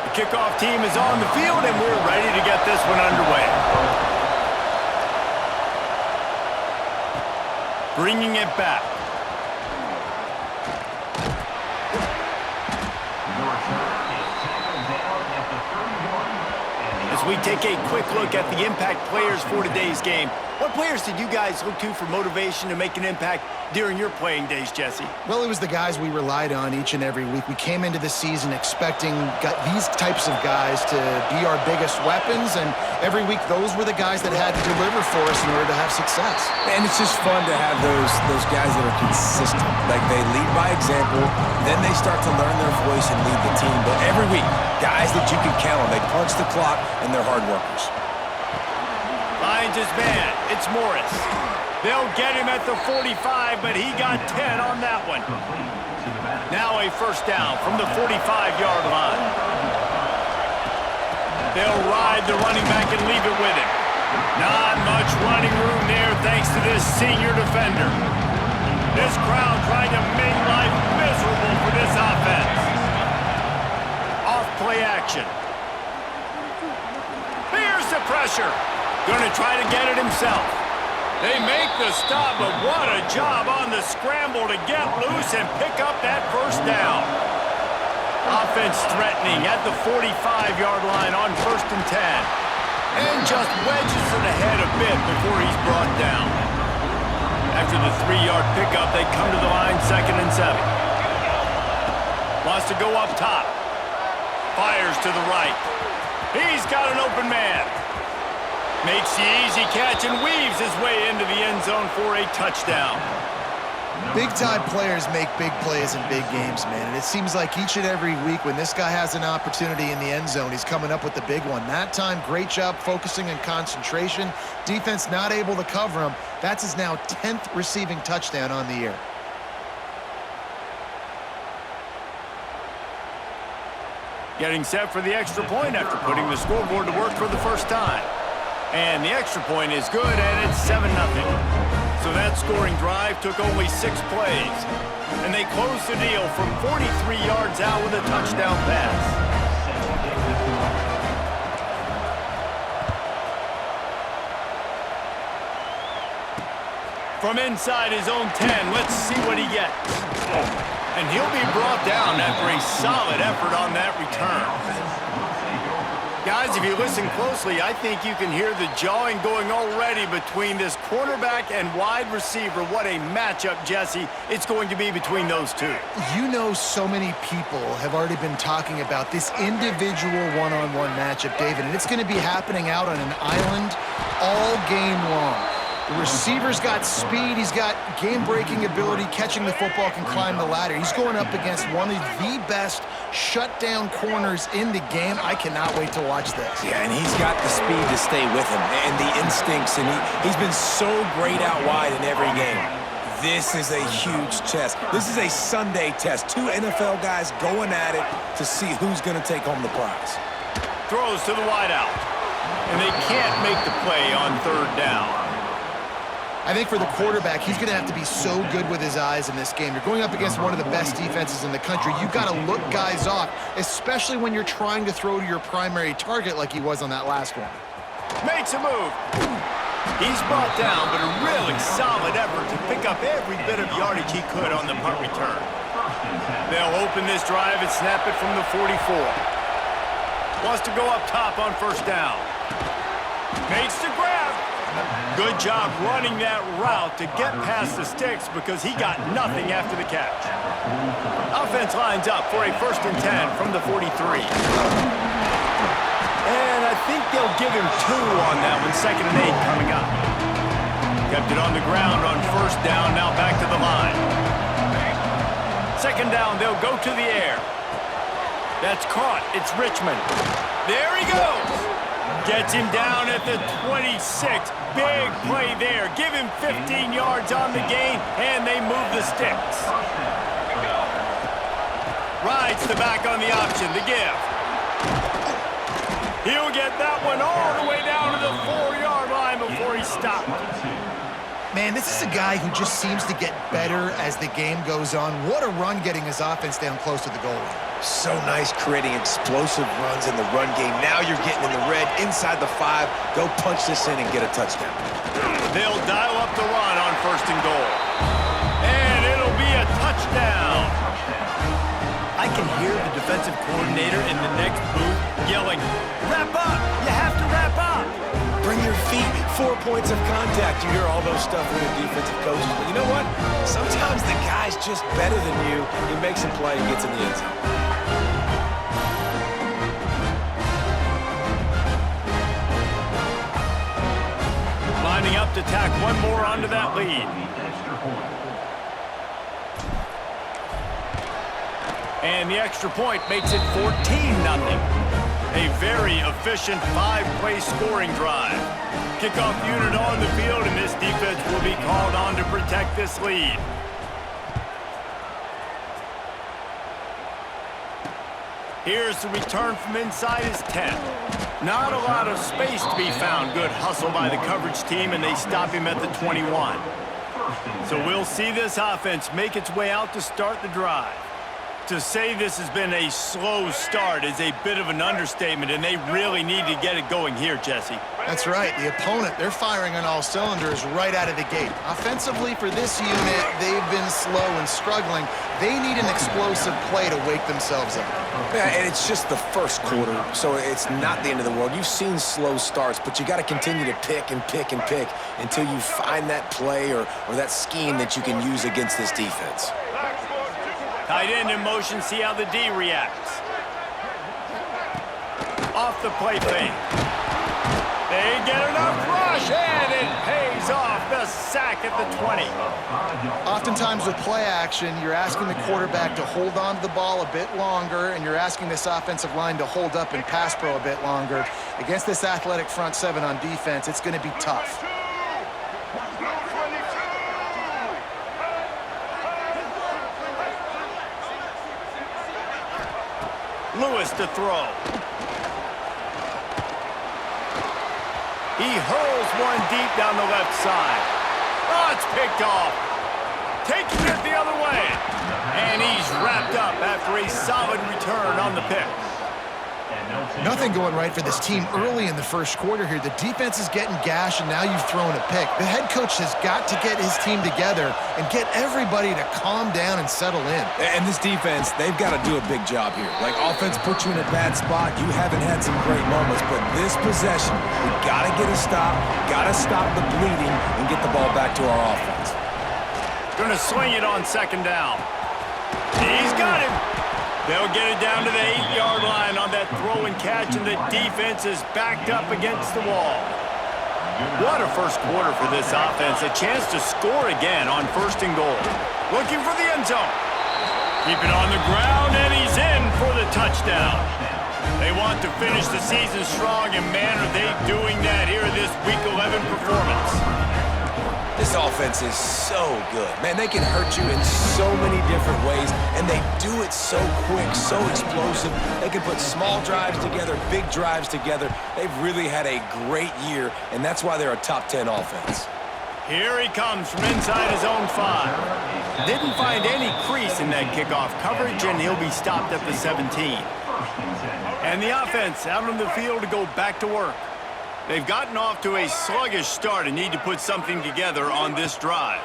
The kickoff team is on the field, and we're ready to get this one underway. Bringing it back. As we take a quick look at the impact players for today's game, what players did you guys look to for motivation to make an impact during your playing days, Jesse? Well, it was the guys we relied on each and every week. We came into the season expecting these types of guys to be our biggest weapons, and every week those were the guys that had to deliver for us in order to have success. And it's just fun to have those guys that are consistent. Like, they lead by example, then they start to learn their voice and lead the team. But every week, guys that you can count on, they punch the clock, and they're hard workers. Finds his man. It's Morris. They'll get him at the 45, but he got 10 on that one. Now a first down from the 45-yard line. They'll ride the running back and leave it with him. Not much running room there thanks to this senior defender. This crowd trying to make life miserable for this offense. Off play action. Here's the pressure. Going to try to get it himself. They make the stop, but what a job on the scramble to get loose and pick up that first down. Offense threatening at the 45-yard line on 1st and 10. And just wedges it ahead a bit before he's brought down. After the 3-yard pickup, they come to the line 2nd and 7. Wants to go up top. Fires to the right. He's got an open man. Makes the easy catch and weaves his way into the end zone for a touchdown. Big-time players make big plays in big games, man. And it seems like each and every week when this guy has an opportunity in the end zone, he's coming up with the big one. That time, great job focusing on concentration. Defense not able to cover him. That's his now 10th receiving touchdown on the year. Getting set for the extra point after putting the scoreboard to work for the first time. And the extra point is good, and it's 7-0. So that scoring drive took only 6 plays. And they closed the deal from 43 yards out with a touchdown pass. From inside his own 10, let's see what he gets. And he'll be brought down after a solid effort on that return. Guys, if you listen closely, I think you can hear the jawing going already between this quarterback and wide receiver. What a matchup, Jesse, it's going to be between those two. You know, so many people have already been talking about this individual one-on-one matchup, David, and it's going to be happening out on an island all game long. The receiver's got speed, he's got game-breaking ability, catching the football, can climb the ladder. He's going up against one of the best shutdown corners in the game. I cannot wait to watch this. Yeah, and he's got the speed to stay with him and the instincts, and he's been so great out wide in every game. This is a huge test. This is a Sunday test. 2 NFL guys going at it to see who's going to take home the prize. Throws to the wideout, and they can't make the play on 3rd down. I think for the quarterback, he's going to have to be so good with his eyes in this game. You're going up against one of the best defenses in the country. You've got to look guys off, especially when you're trying to throw to your primary target like he was on that last one. Makes a move. He's brought down, but a really solid effort to pick up every bit of yardage he could on the punt return. They'll open this drive and snap it from the 44. Wants to go up top on 1st down. Makes the grab. Good job running that route to get past the sticks because he got nothing after the catch. Offense lines up for a 1st and 10 from the 43. And I think they'll give him 2 on that one. 2nd and 8 coming up. Kept it on the ground on 1st down, now back to the line. 2nd down, they'll go to the air. That's caught. It's Richmond. There he goes. Gets him down at the 26. Big play there. Give him 15 yards on the gain, and they move the sticks. Rides the back on the option. The give. He'll get that one all the way down to the 4-yard line before he stopped. Man, this is a guy who just seems to get better as the game goes on. What a run getting his offense down close to the goal line. So nice creating explosive runs in the run game. Now you're getting in the red, inside the 5. Go punch this in and get a touchdown. They'll dial up the run on 1st and goal. And it'll be a touchdown. I can hear the defensive coordinator in the next booth yelling, "Wrap up! You have to wrap up!" Bring your feet, 4 points of contact. You hear all those stuff from the defensive coaches. But you know what? Sometimes the guy's just better than you. He makes a play and gets in the end zone. Lining up to tack one more onto that lead. And the extra point makes it 14-0. A very efficient 5-play scoring drive. Kickoff unit on the field, and this defense will be called on to protect this lead. Here's the return from inside his 10. Not a lot of space to be found. Good hustle by the coverage team, and they stop him at the 21. So we'll see this offense make its way out to start the drive. To say this has been a slow start is a bit of an understatement, and they really need to get it going here, Jesse. That's right. The opponent, they're firing on all cylinders right out of the gate. Offensively, for this unit, they've been slow and struggling. They need an explosive play to wake themselves up. Yeah, and it's just the first quarter, so it's not the end of the world. You've seen slow starts, but you got to continue to pick and pick and pick until you find that play or that scheme that you can use against this defense. Tight end in motion, see how the D reacts. Off the play fake. They get enough rush, and it pays off. The sack at the 20. Oftentimes with play action, you're asking the quarterback to hold on to the ball a bit longer, and you're asking this offensive line to hold up in pass pro a bit longer. Against this athletic front 7 on defense, it's going to be tough. Lewis to throw. He hurls one deep down the left side. Oh, it's picked off. Taking it the other way. And he's wrapped up after a solid return on the pick. Nothing going right for this team early in the first quarter here. The defense is getting gashed, and now you've thrown a pick. The head coach has got to get his team together and get everybody to calm down and settle in. And this defense, they've got to do a big job here. Like, offense put you in a bad spot. You haven't had some great moments, but this possession, we got to get a stop, got to stop the bleeding, and get the ball back to our offense. Going to swing it on 2nd down. He's got him. They'll get it down to the 8-yard line on that throw and catch, and the defense is backed up against the wall. What a first quarter for this offense. A chance to score again on 1st and goal. Looking for the end zone. Keep it on the ground, and he's in for the touchdown. They want to finish the season strong, and man, are they doing that here in this Week 11 performance. This offense is so good. Man, they can hurt you in so many different ways, and they do it so quick, so explosive. They can put small drives together, big drives together. They've really had a great year, and that's why they're a top 10 offense. Here he comes from inside his own 5. Didn't find any crease in that kickoff coverage, and he'll be stopped at the 17. And the offense out on the field to go back to work. They've gotten off to a sluggish start and need to put something together on this drive.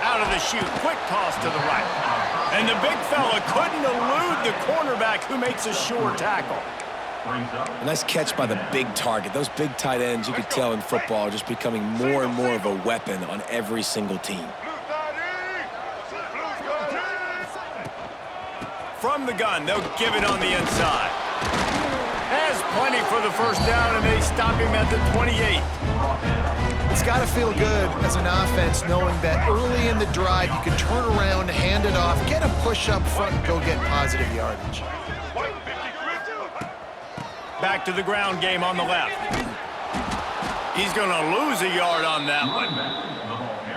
Out of the chute, quick toss to the right. And the big fella couldn't elude the cornerback who makes a sure tackle. A nice catch by the big target. Those big tight ends, you could tell in football, are just becoming more and more of a weapon on every single team. From the gun, they'll give it on the inside. Has plenty for the first down, and they stop him at the 28. It's got to feel good as an offense knowing that early in the drive you can turn around, hand it off, get a push up front, and go get positive yardage. Back to the ground game on the left. He's going to lose a yard on that one.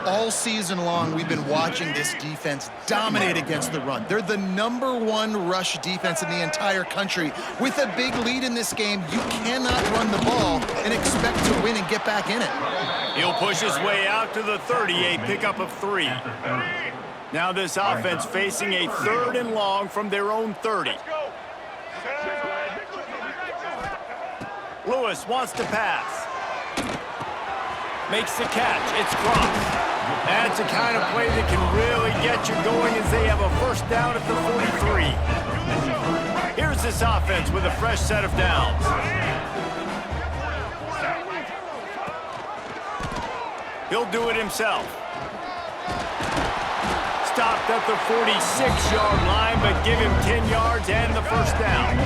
All season long, we've been watching this defense dominate against the run. They're the #1 rush defense in the entire country. With a big lead in this game, you cannot run the ball and expect to win and get back in it. He'll push his way out to the 30, a pickup of 3. Now this offense facing a 3rd and long from their own 30. Lewis wants to pass. Makes the catch. It's crossed. That's the kind of play that can really get you going as they have a first down at the 43. Here's this offense with a fresh set of downs. He'll do it himself. Stopped at the 46-yard line, but give him 10 yards and the first down.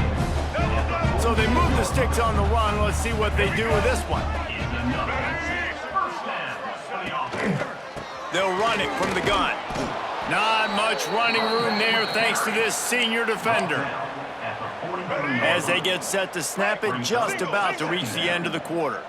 So they move the sticks on the run. Let's see what they do with this one. They'll run it from the gun. Not much running room there thanks to this senior defender. As they get set to snap it, just about to reach the end of the quarter.